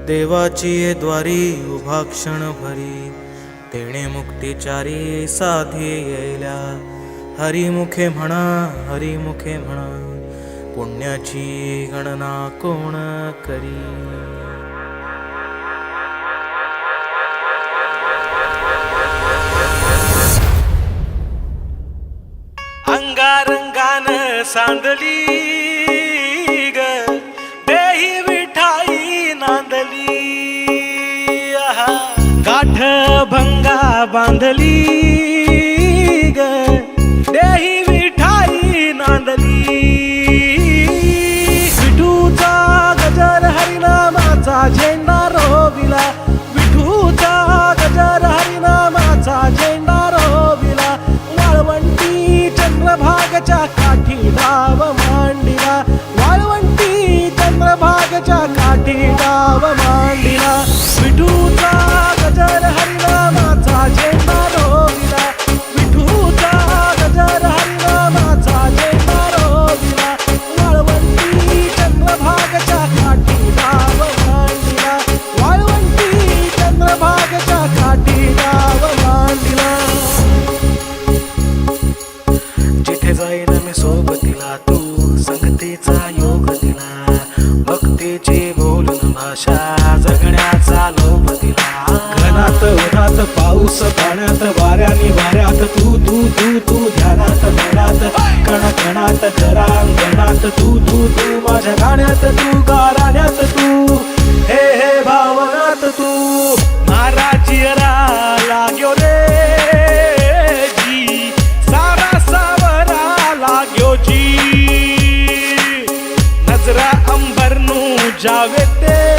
देवाची द्वारी उभा क्षण भरी, तेणे मुक्तिचारी साधी येल्या. हरिमुखे म्हणा, हरिमुखे म्हणा, पुण्याची गणना कोण करी. अंगारंगान सांदली ग, देही विठाई नांदली. गाठ भंगा बांधली ग, देही विठाई नांदली. विठूचा गजर हरिनामाचा झेंडा रोविला, विठूचा गजर हरिनामाचा झेंडा रोविला. वाळवंटी चंद्रभागच्या काठी डाव मांडिला, वाळवंटी चंद्रभागच्या काठी डाव मांडिला. विठूचा गजर हरिनामाचा झेंडा रोविला, विठूचा गजर हरिनामाचा झेंडा रोविला. वाळवंटी चंद्रभागच्या काठी डाव मांडिला, वाळवंटी चंद्रभागच्या काठी डाव मांडिला. जिथे जाईन मी सोबतीला, तू संगतीचा योग दिला. भक्तीची बोलून भाषा, जगण्याचा लोभ दिला. घनात उन्हात पाऊस पाण्यात, वाऱ्यानी वाऱ्यात, तू तू तू तू ध्यानात ध्यानात, कण कणात जरांगणात, तू तू तू माझ्या गाण्यात, तू गाराण्यात, तू हे हे भावनात, तू महाराजी लाग्यो रे जी, सारा सावरा लाग्यो जी. नजरा अंबर नू जावे ते